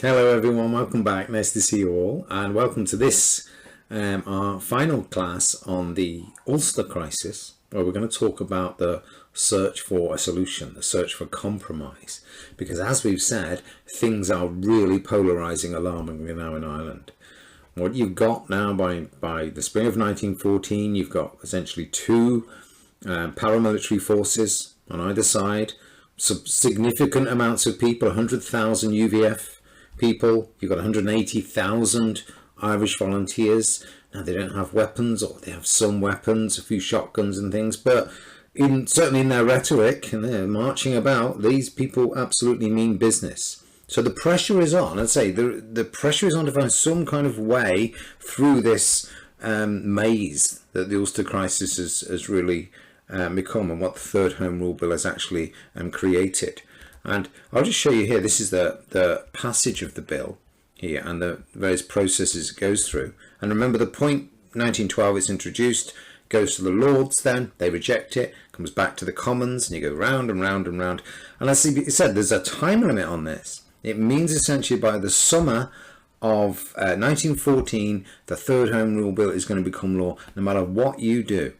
Hello everyone, welcome back. Nice to see you all, and welcome to this our final class on the Ulster crisis, where we're going to talk about the search for a solution, the search for compromise, because as we've said, things are really polarizing alarmingly now in Ireland. What you've got now by the spring of 1914, you've got essentially two paramilitary forces on either side, significant amounts of people, 100,000 UVF people. You've got 180,000 Irish volunteers. Now they don't have weapons, or they have some weapons, a few shotguns and things, but certainly in their rhetoric and their marching about, these people absolutely mean business. So the pressure is on. I'd say the pressure is on to find some kind of way through this maze that the Ulster crisis has really become, and what the Third Home Rule Bill has actually created. And I'll just show you here, this is the passage of the bill here and the various processes it goes through. And remember, the point 1912 it's introduced, goes to the Lords, then they reject it, comes back to the Commons, and you go round and round and round. And as he said, there's a time limit on this. It means essentially by the summer of 1914, the Third Home Rule Bill is going to become law, no matter what you do.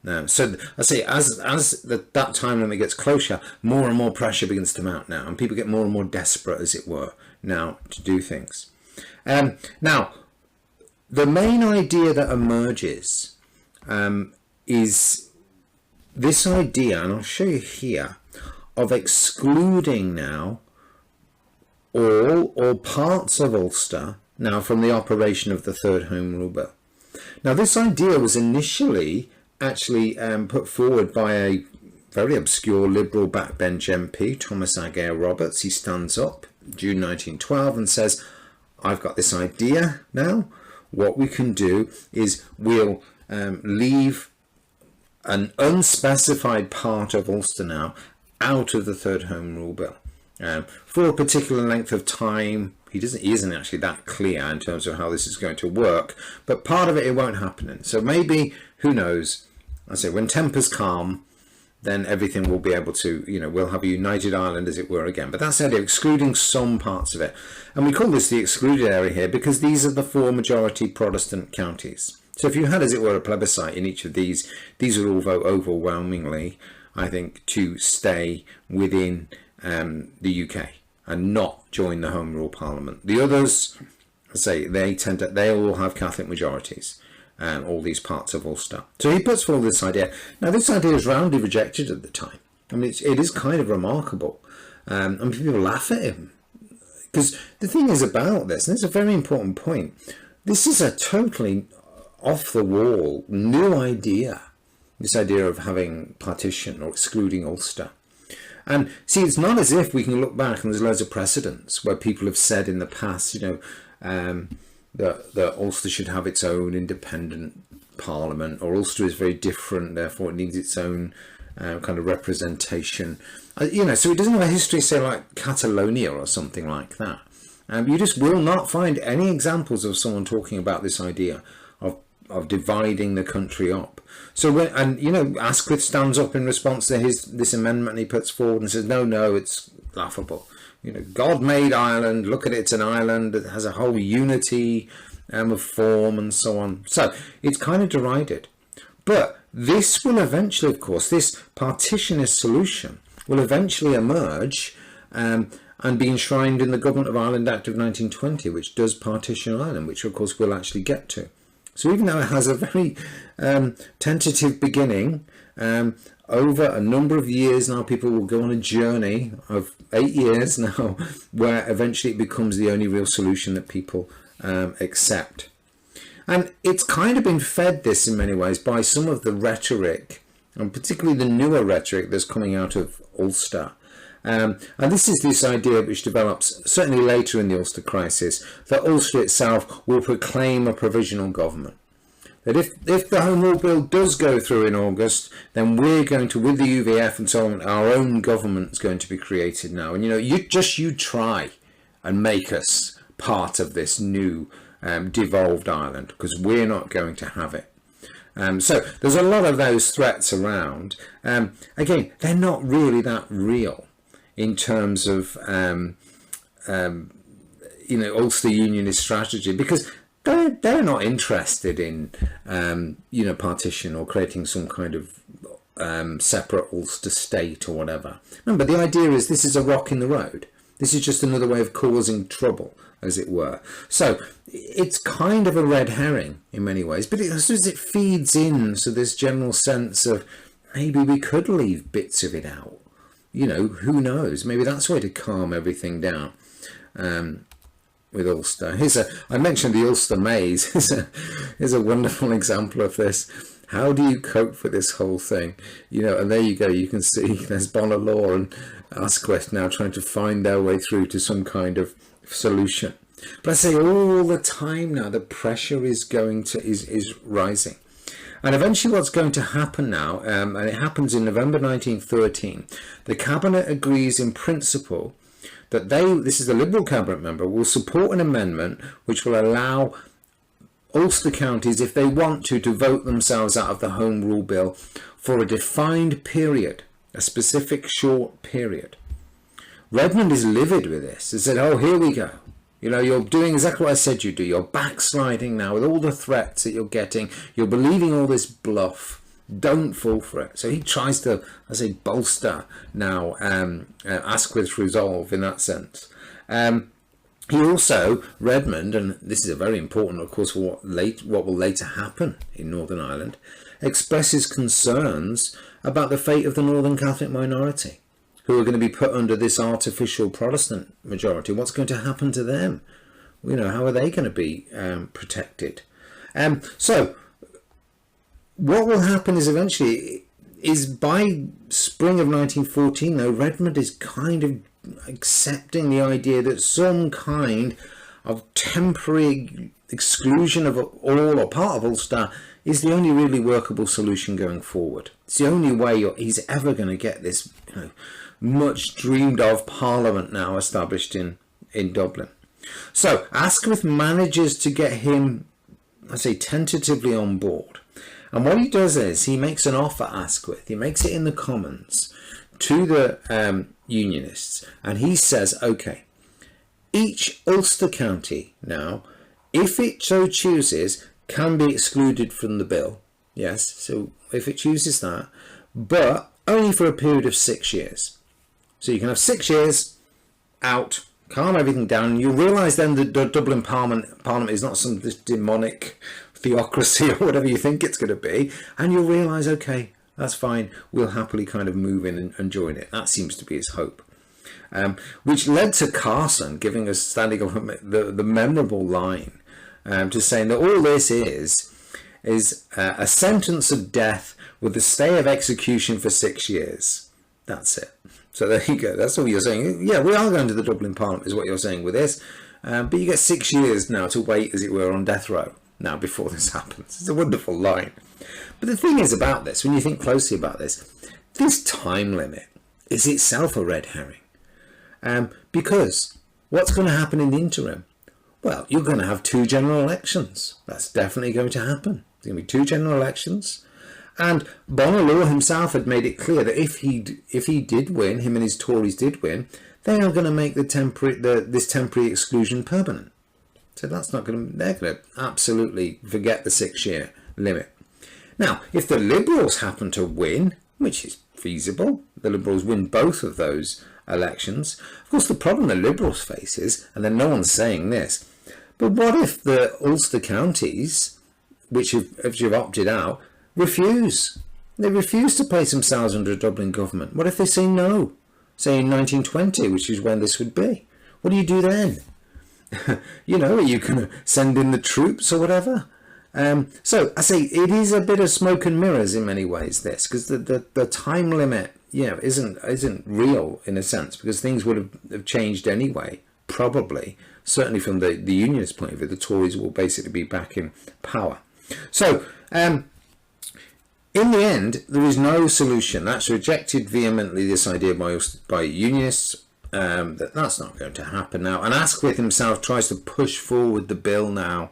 Now, so I say, as that time limit gets closer, more and more pressure begins to mount now, and people get more and more desperate, as it were, now to do things. Now, the main idea that emerges is this idea, and I'll show you here, of excluding now all or parts of Ulster now from the operation of the Third Home Rule Bill. Now, this idea was initially actually put forward by a very obscure Liberal backbench MP, Thomas Adair Roberts. He stands up June 1912 and says, I've got this idea now. What we can do is we'll leave an unspecified part of Ulster now out of the Third Home Rule Bill for a particular length of time. He isn't actually that clear in terms of how this is going to work, but part of it won't happen in. So maybe, who knows, I say when tempers calm, then everything will be able to, we'll have a united Ireland, as it were, again. But that's the idea, excluding some parts of it. And we call this the excluded area here because these are the four majority Protestant counties. So if you had, as it were, a plebiscite in each of these would all vote overwhelmingly, I think, to stay within the UK and not join the Home Rule Parliament. The others, I say, they all have Catholic majorities. All these parts of Ulster. So he puts forward this idea. Now, this idea is roundly rejected at the time. I mean, it is kind of remarkable. And people laugh at him. Because the thing is about this, and it's a very important point, this is a totally off-the-wall, new idea. This idea of having partition or excluding Ulster. And see, it's not as if we can look back and there's loads of precedents where people have said in the past, that Ulster should have its own independent parliament, or Ulster is very different, therefore it needs its own kind of representation. So it doesn't have a history, say, like Catalonia or something like that. You just will not find any examples of someone talking about this idea of dividing the country up. So Asquith stands up in response to this amendment he puts forward and says, no, it's laughable. God made Ireland, look at it, it's an island, it has a whole unity of form and so on. So it's kind of derided. But this will eventually, of course, this partitionist solution will eventually emerge and be enshrined in the Government of Ireland Act of 1920, which does partition Ireland, which of course we'll actually get to. So even though it has a very tentative beginning, over a number of years now, people will go on a journey of 8 years now, where eventually it becomes the only real solution that people accept. And it's kind of been fed this in many ways by some of the rhetoric, and particularly the newer rhetoric that's coming out of Ulster. And this is this idea which develops certainly later in the Ulster crisis, that Ulster itself will proclaim a provisional government. That if the Home Rule Bill does go through in August, then we're going to, with the UVF and so on, our own government is going to be created now. And you try and make us part of this new devolved Ireland, because we're not going to have it. So there's a lot of those threats around. Again, they're not really that real in terms of Ulster Unionist strategy, because they're not interested in partition or creating some kind of separate Ulster state or whatever. Remember, the idea is this is a rock in the road. This is just another way of causing trouble, as it were. So it's kind of a red herring in many ways, but it feeds in to this general sense of maybe we could leave bits of it out. Who knows? Maybe that's a way to calm everything down. With Ulster, I mentioned the Ulster maze. Here's a wonderful example of this. How do you cope with this whole thing? And there you go. You can see there's Bonalaw and Asquith now trying to find their way through to some kind of solution. But I say all the time now, the pressure is rising. And eventually what's going to happen now, and it happens in November 1913, the Cabinet agrees in principle that this is the Liberal Cabinet member, will support an amendment which will allow Ulster counties, if they want to vote themselves out of the Home Rule Bill for a defined period, a specific short period. Redmond is livid with this. He said, oh, here we go. You're doing exactly what I said you'd do. You're backsliding now with all the threats that you're getting. You're believing all this bluff. Don't fall for it. So he tries to, bolster now Asquith's resolve in that sense. He also, Redmond, and this is a very important, of course, for what will later happen in Northern Ireland, expresses concerns about the fate of the Northern Catholic minority, who are going to be put under this artificial Protestant majority. What's going to happen to them? How are they going to be protected? So what will happen is eventually, by spring of 1914, though, Redmond is kind of accepting the idea that some kind of temporary exclusion of all or part of Ulster is the only really workable solution going forward. It's the only way he's ever going to get this much dreamed of Parliament now established in Dublin. So Asquith manages to get him, tentatively on board. And what he does is he makes an offer, Asquith. He makes it in the Commons to the Unionists. And he says, okay, each Ulster county now, if it so chooses, can be excluded from the bill. Yes, so if it chooses that, but only for a period of 6 years. So you can have 6 years out, calm everything down. You'll realise then that the Dublin Parliament is not some this demonic theocracy or whatever you think it's going to be, and you'll realise, okay, that's fine, we'll happily kind of move in and join it. That seems to be his hope. Which led to Carson giving us the memorable line to saying that all this is a sentence of death with the stay of execution for 6 years. That's it. So there you go. That's all you're saying. Yeah, we are going to the Dublin Parliament is what you're saying with this. But you get 6 years now to wait, as it were, on death row now before this happens. It's a wonderful line. But the thing is about this, when you think closely about this time limit is itself a red herring. Because what's going to happen in the interim? Well, you're going to have 2 general elections. That's definitely going to happen. There's going to be 2 general elections. And Bonalaw himself had made it clear that if he did win, him and his Tories did win, they are going to make this temporary exclusion permanent. So they're going to absolutely forget the 6-year limit. Now, if the Liberals happen to win, which is feasible, the Liberals win both of those elections. Of course, the problem the Liberals face is, and then no one's saying this, but what if the Ulster counties, which have opted out, refuse? They refuse to place themselves under a Dublin government. What if they say no? Say in 1920, which is when this would be. What do you do then? Are you going to send in the troops or whatever? So I say it is a bit of smoke and mirrors in many ways, this, because the time limit, isn't real in a sense, because things would have changed anyway, probably, certainly from the Unionist point of view. The Tories will basically be back in power. So in the end, there is no solution. That's rejected vehemently, this idea by Unionists. That's not going to happen now. And Asquith himself tries to push forward the bill now,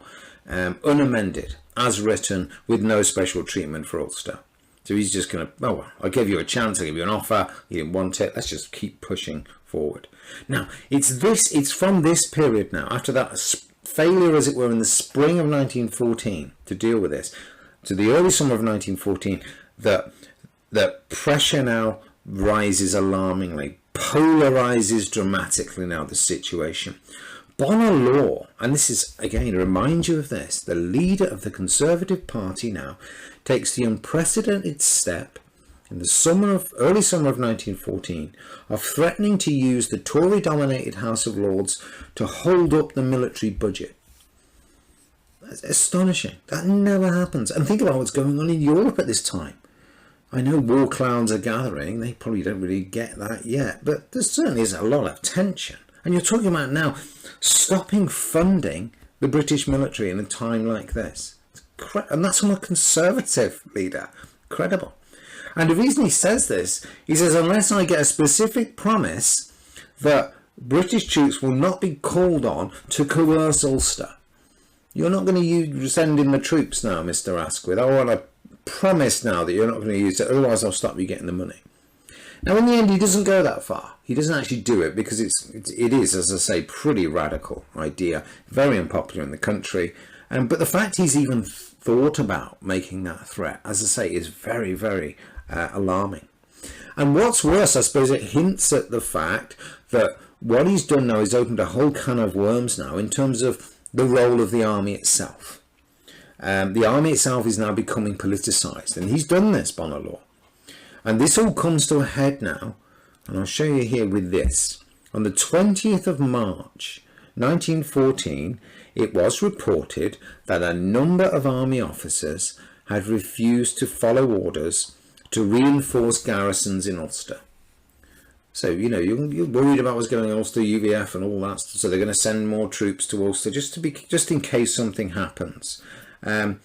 unamended, as written, with no special treatment for Ulster. So he's just going to, I'll give you a chance, I'll give you an offer, you didn't want it, let's just keep pushing forward. Now, it's from this period now, after that failure, as it were, in the spring of 1914 to deal with this, to the early summer of 1914, that pressure now rises alarmingly, polarizes dramatically now the situation. Bonar Law, and this is, again, to remind you of this, the leader of the Conservative Party now takes the unprecedented step in the early summer of 1914 of threatening to use the Tory-dominated House of Lords to hold up the military budget. That's astonishing. That never happens. And think about what's going on in Europe at this time. I know war clouds are gathering. They probably don't really get that yet. But there certainly is a lot of tension. And you're talking about now stopping funding the British military in a time like this. And that's from a Conservative leader. Incredible. And the reason he says this, he says, unless I get a specific promise that British troops will not be called on to coerce Ulster. You're not going to send in the troops now, Mr. Asquith. I want a promise now that you're not going to use it, otherwise I'll stop you getting the money. Now, in the end, he doesn't go that far. He doesn't actually do it because it is, as I say, pretty radical idea, very unpopular in the country. But the fact he's even thought about making that threat, as I say, is very, very alarming. And what's worse, I suppose, it hints at the fact that what he's done now is opened a whole can of worms now in terms of the role of the army itself. The army itself is now becoming politicised, and he's done this, Bonar Law. And this all comes to a head now, and I'll show you here with this. On the 20th of March 1914, it was reported that a number of army officers had refused to follow orders to reinforce garrisons in Ulster. So, you know, you're worried about what's going on in Ulster, UVF and all that, so they're going to send more troops to Ulster just in case something happens. And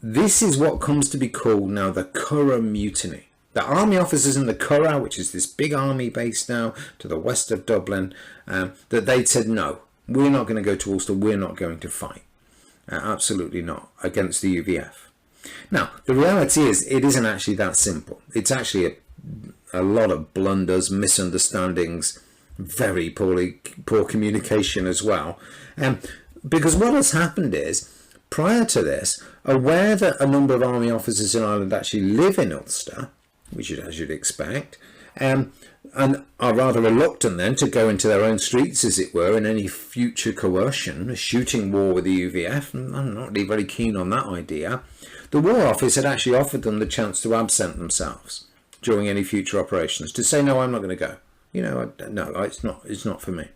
this is what comes to be called now the Curragh Mutiny. The army officers in the Curragh, which is this big army base now to the west of Dublin, that they said, no, we're not going to go to Ulster, we're not going to fight. Absolutely not, against the UVF. Now, the reality is, it isn't actually that simple. It's actually a lot of blunders, misunderstandings, very poor communication as well. Because what has happened is, prior to this, aware that a number of army officers in Ireland actually live in Ulster, which is as you'd expect, and are rather reluctant then to go into their own streets, as it were, in any future coercion, a shooting war with the UVF, and I'm not really very keen on that idea. The War Office had actually offered them the chance to absent themselves during any future operations, to say, no, I'm not going to go. You know, no, it's not for me.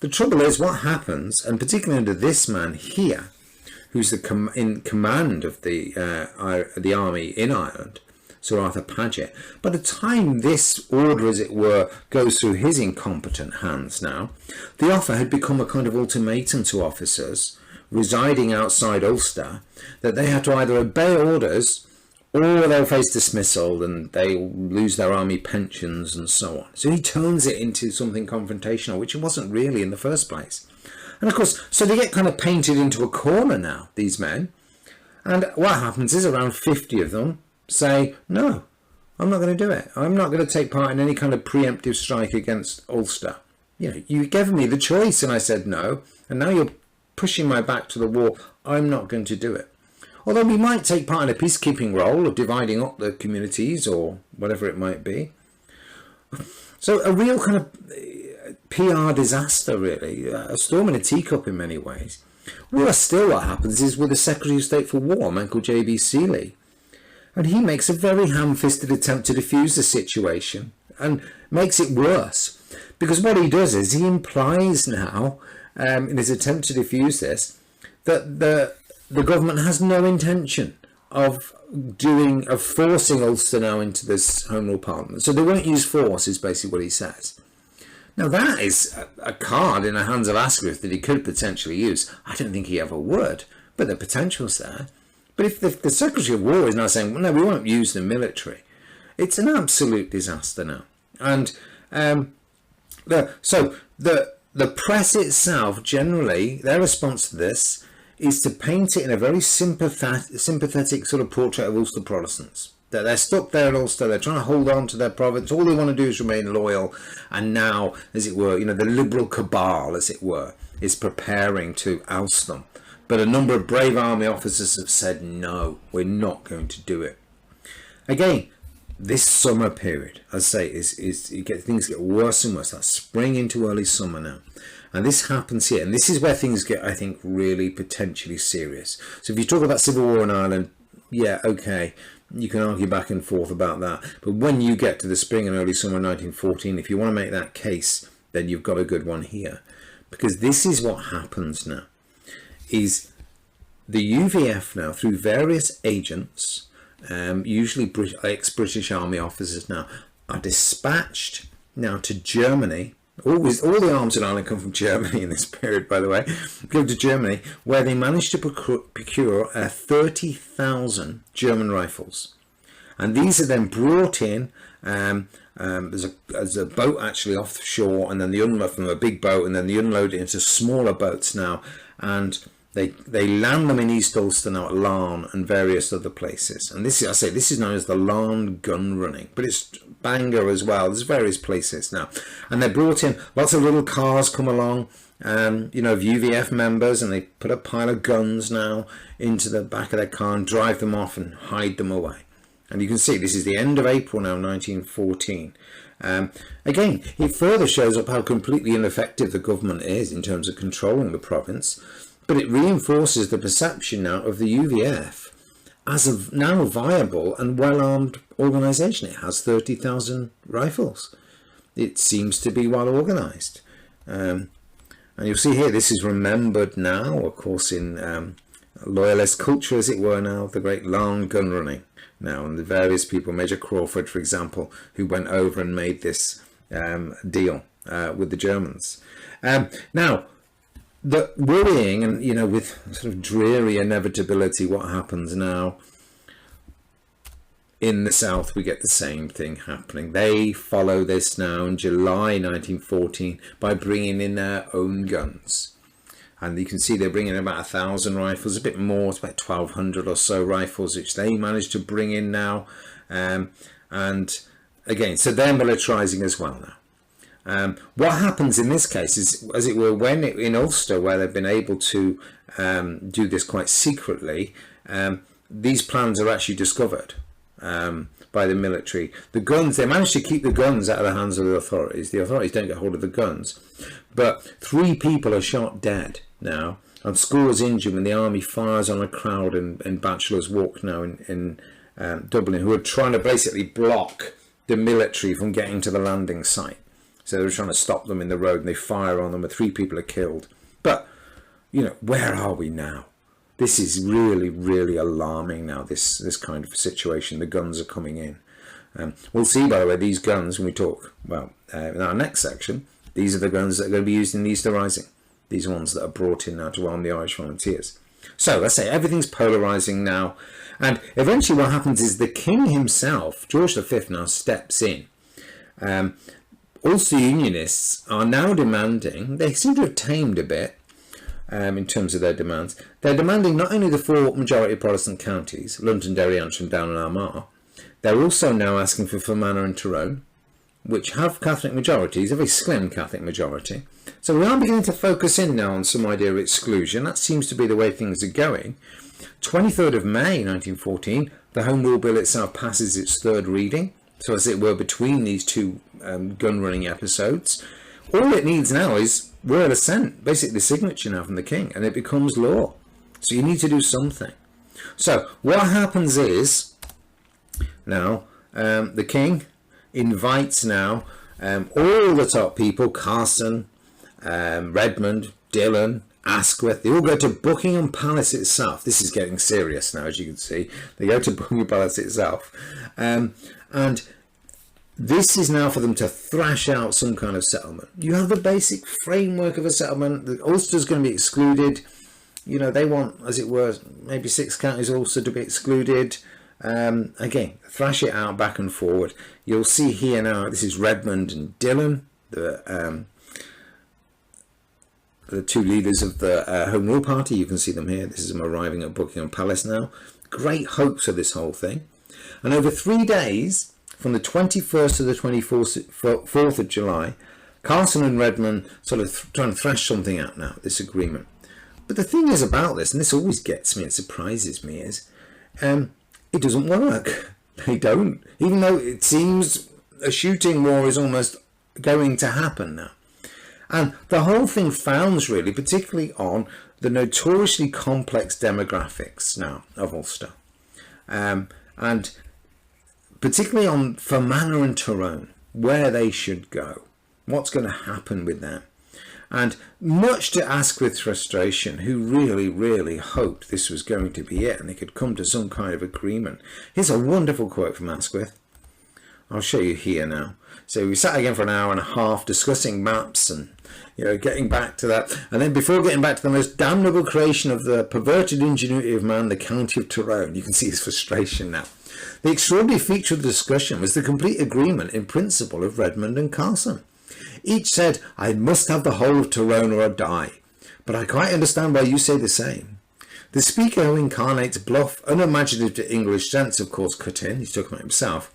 The trouble is, what happens, and particularly under this man here, who's in command of the army in Ireland, Sir Arthur Paget, by the time this order, as it were, goes through his incompetent hands now, the offer had become a kind of ultimatum to officers residing outside Ulster that they had to either obey orders or they'll face dismissal and they'll lose their army pensions and so on. So he turns it into something confrontational, which it wasn't really in the first place. And of course, so they get kind of painted into a corner now, these men. And what happens is around 50 of them say, no, I'm not going to do it. I'm not going to take part in any kind of preemptive strike against Ulster. You know, you gave me the choice and I said no, and now you're pushing my back to the wall. I'm not going to do it. Although we might take part in a peacekeeping role of dividing up the communities or whatever it might be. So a real kind of PR disaster, really, a storm in a teacup in many ways. Worse still, what happens is with the Secretary of State for War, Michael J.B. Seeley, and he makes a very ham-fisted attempt to defuse the situation and makes it worse. Because what he does is he implies now, in his attempt to defuse this, that the government has no intention of forcing Ulster now into this Home Rule Parliament. So they won't use force, is basically what he says. Now that is a card in the hands of Asquith that he could potentially use. I don't think he ever would, but the potential's there. But if the Secretary of War is now saying, well, no, we won't use the military, it's an absolute disaster now. And the press itself, generally, their response to this is to paint it in a very sympathetic sort of portrait of Ulster Protestants. that they're stuck there in Ulster, they're trying to hold on to their province, all they want to do is remain loyal, and now, as it were, the liberal cabal, as it were, is preparing to oust them. But a number of brave army officers have said, no, we're not going to do it. Again, this summer period, as I say, things get worse and worse. That's spring into early summer now. And this happens here. And this is where things get, I think, really potentially serious. So if you talk about civil war in Ireland, yeah, okay, you can argue back and forth about that. But when you get to the spring and early summer 1914, if you want to make that case, then you've got a good one here. Because this is what happens now, is the UVF now, through various agents, usually ex-British Army officers now, are dispatched now to Germany. All the arms in Ireland come from Germany in this period, by the way. Go to Germany, where they managed to procure 30,000 German rifles. And these are then brought in. There's a boat actually offshore, and then the unload from a big boat, and then they unload it into smaller boats now. And they land them in East Ulster now at Larne and various other places. And this is known as the Larne gun running, but it's Bangor as well. There's various places now, and they're brought in. Lots of little cars come along, of UVF members, and they put a pile of guns now into the back of their car and drive them off and hide them away. And you can see this is the end of April now, 1914. Again, it further shows up how completely ineffective the government is in terms of controlling the province. But it reinforces the perception now of the UVF as a now viable and well-armed organisation. It has 30,000 rifles. It seems to be well organised. And you'll see here, this is remembered now, of course, in loyalist culture, as it were now, the great Larne gun running now, and the various people, Major Crawford, for example, who went over and made this deal with the Germans. Now, the worrying and, with sort of dreary inevitability, what happens now in the south, we get the same thing happening. They follow this now in July 1914 by bringing in their own guns. And you can see they're bringing in about 1,000 rifles, a bit more, it's about 1,200 or so rifles, which they managed to bring in now. And again, so they're militarizing as well now. What happens in this case is, as it were, when in Ulster, where they've been able to do this quite secretly, these plans are actually discovered by the military. The guns, they managed to keep the guns out of the hands of the authorities. The authorities don't get hold of the guns. But 3 people are shot dead now, and scores injured when the army fires on a crowd in Bachelor's Walk now in Dublin, who are trying to basically block the military from getting to the landing site. So they were trying to stop them in the road, and they fire on them, and 3 people are killed. But, where are we now? This is really, really alarming now, this kind of situation. The guns are coming in. We'll see, by the way, these guns, when we talk, in our next section, these are the guns that are going to be used in the Easter Rising. These are ones that are brought in now to arm the Irish volunteers. So, let's say everything's polarising now. And eventually what happens is the king himself, George V, now steps in. Also, Unionists are now demanding, they seem to have tamed a bit in terms of their demands. They're demanding not only the 4 majority Protestant counties, London, Derry, Antrim, Down and Armagh, they're also now asking for Fermanagh and Tyrone, which have Catholic majorities, a very slim Catholic majority. So we are beginning to focus in now on some idea of exclusion. That seems to be the way things are going. 23rd of May 1914, the Home Rule Bill itself passes its 3rd reading. So as it were, between these 2 gun running episodes, all it needs now is royal assent, basically the signature now from the king, and it becomes law. So you need to do something. So what happens is now the king invites now all the top people, Carson, Redmond, Dillon, Asquith, they all go to Buckingham Palace itself. This is getting serious now, as you can see. They go to Buckingham Palace itself. And this is now for them to thrash out some kind of settlement. You have the basic framework of a settlement. The Ulster's going to be excluded. They want, as it were, maybe 6 counties Ulster to be excluded. Again, thrash it out back and forward. You'll see here now, this is Redmond and Dillon, the 2 leaders of the Home Rule Party. You can see them here. This is them arriving at Buckingham Palace now. Great hopes of this whole thing. And over 3 days, from the 21st to the 24th of July, Carson and Redmond sort of trying to thrash something out now, this agreement. But the thing is about this, and this always gets me, it surprises me, is it doesn't work. They don't. Even though it seems a shooting war is almost going to happen now. And the whole thing founds really, particularly on the notoriously complex demographics now of Ulster. And particularly on Fermanagh and Tyrone, where they should go. What's going to happen with them? And much to Asquith's frustration, who really, really hoped this was going to be it and they could come to some kind of agreement. Here's a wonderful quote from Asquith. I'll show you here now. So we sat again for an hour and a half discussing maps and, getting back to that. And then before getting back to the most damnable creation of the perverted ingenuity of man, the county of Tyrone, you can see his frustration now. The extraordinary feature of the discussion was the complete agreement in principle of Redmond and Carson. Each said, I must have the whole of Tyrone or I die. But I quite understand why you say the same. The speaker who incarnates bluff, unimaginative to English sense, of course, cut in. He's talking about himself.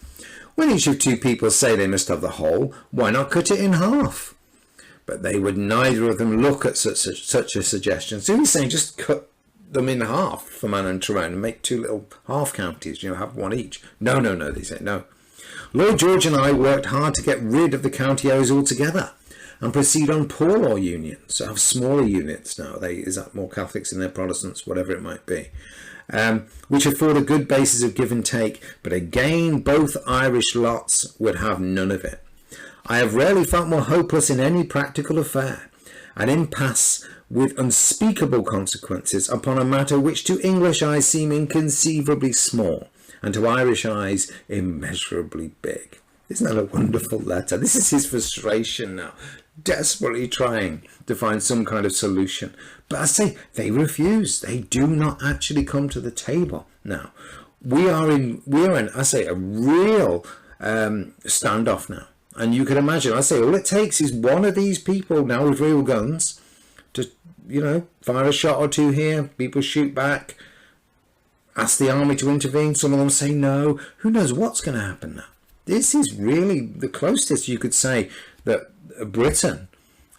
When each of two people say they must have the whole, why not cut it in half? But they would neither of them look at such a suggestion. So he's saying just cut them in half, Fermanagh and Tyrone, and make two little half counties, have one each. No, they say, no. Lord George and I worked hard to get rid of the county areas altogether and proceed on poor law unions, so have smaller units now. Is that more Catholics in their Protestants, whatever it might be, which afford a good basis of give and take. But again, both Irish lots would have none of it. I have rarely felt more hopeless in any practical affair, an impasse with unspeakable consequences upon a matter which to English eyes seem inconceivably small, and to Irish eyes immeasurably big. Isn't that a wonderful letter? This is his frustration now, desperately trying to find some kind of solution. But I say, they refuse. They do not actually come to the table. Now, we are in, I say, a real standoff now. And you can imagine, I say, all it takes is one of these people now with real guns to, fire a shot or two here, people shoot back, ask the army to intervene, some of them say no. Who knows what's going to happen now? This is really the closest you could say that Britain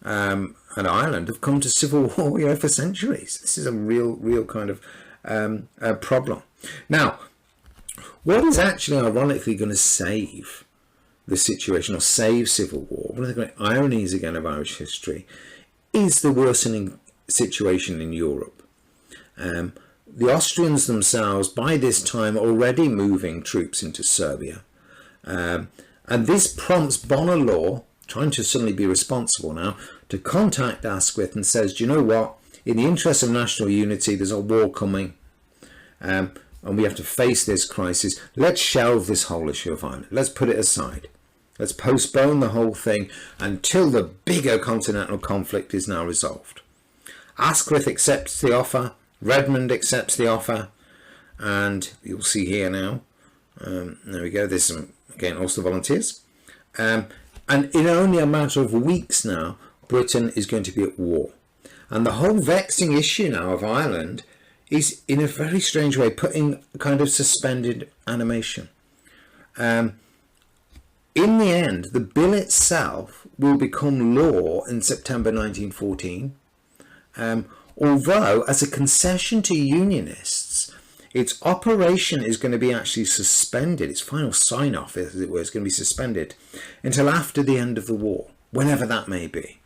and Ireland have come to civil war, for centuries. This is a real kind of problem. Now, what is actually ironically going to save the situation or save civil war, one of the great ironies again of Irish history, is the worsening situation in Europe. The Austrians themselves, by this time, already moving troops into Serbia. And this prompts Bonner-Law, trying to suddenly be responsible now, to contact Asquith and says, do you know what? In the interest of national unity, there's a war coming. And we have to face this crisis. Let's shelve this whole issue of Ireland. Let's put it aside. Let's postpone the whole thing until the bigger continental conflict is now resolved. Asquith accepts the offer. Redmond accepts the offer, and you'll see here now, there we go, there's some, again, Ulster volunteers, and in only a matter of weeks now, Britain is going to be at war. And the whole vexing issue now of Ireland is, in a very strange way, put in kind of suspended animation. In the end, the bill itself will become law in September 1914, although, as a concession to unionists, its operation is going to be actually suspended. Its final sign-off, as it were, is going to be suspended until after the end of the war, whenever that may be,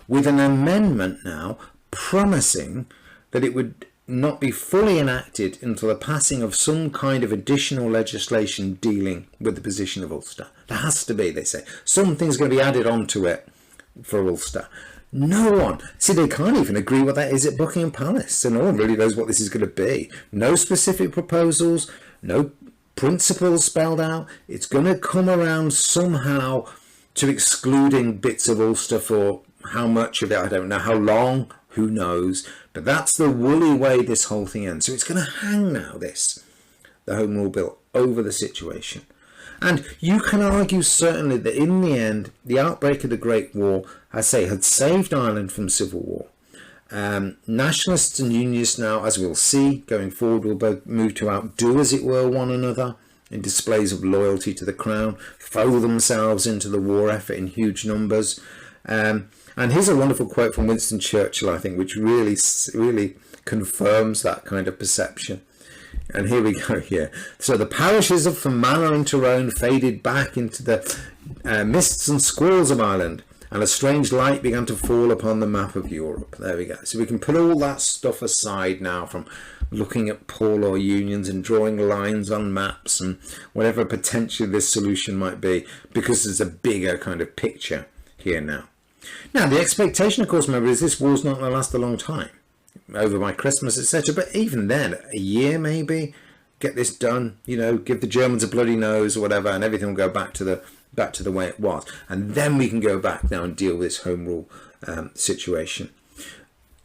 with an amendment now promising that it would not be fully enacted until the passing of some kind of additional legislation dealing with the position of Ulster. There has to be, they say. Something's going to be added onto it for Ulster. No one, see, they can't even agree what that is at Buckingham Palace, and no one really knows what this is going to be. No specific proposals, no principles spelled out. It's going to come around somehow to excluding bits of Ulster for how much of it, I don't know, how long, who knows, but that's the woolly way this whole thing ends. So it's going to hang now, the Home Rule Bill, over the situation. And you can argue certainly that in the end, the outbreak of the Great War, I say, had saved Ireland from civil war. Nationalists and Unionists now, as we'll see going forward, will both move to outdo, as it were, one another in displays of loyalty to the crown, throw themselves into the war effort in huge numbers. And here's a wonderful quote from Winston Churchill, I think, which really confirms that kind of perception. And here we go here. So the parishes of Fermanagh and Tyrone faded back into the mists and squalls of Ireland, and a strange light began to fall upon the map of Europe. There we go. So we can put all that stuff aside now from looking at poor law unions and drawing lines on maps and whatever potentially this solution might be, because there's a bigger kind of picture here now. Now, the expectation, of course, remember, is this war's not going to last a long time, over by Christmas, etc. But even then, a year maybe, get this done, you know, give the Germans a bloody nose or whatever, and everything will go back to the way it was. And then we can go back now and deal with this home rule situation.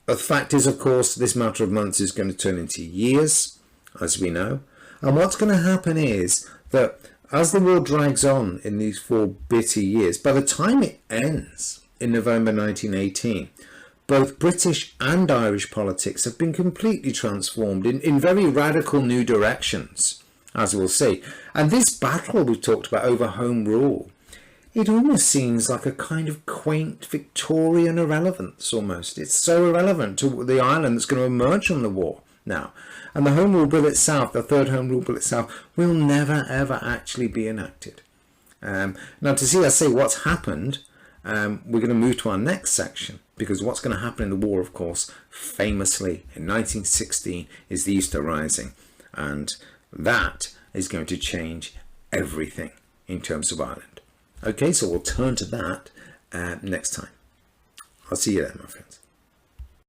But the fact is, of course, this matter of months is going to turn into years, as we know. And what's going to happen is that as the war drags on in these 4 bitter years, by the time it ends in November 1918, both British and Irish politics have been completely transformed in very radical new directions, as we'll see. And this battle we've talked about over Home Rule, it almost seems like a kind of quaint Victorian irrelevance almost. It's so irrelevant to the Ireland that's going to emerge from the war now. And the Home Rule Bill itself, the third Home Rule Bill itself, will never ever actually be enacted. Now to see, I say, what's happened, we're going to move to our next section, because what's going to happen in the war, of course, famously in 1916 is the Easter Rising, and that is going to change everything in terms of Ireland. Okay, so we'll turn to that next time. I'll see you there, my friends.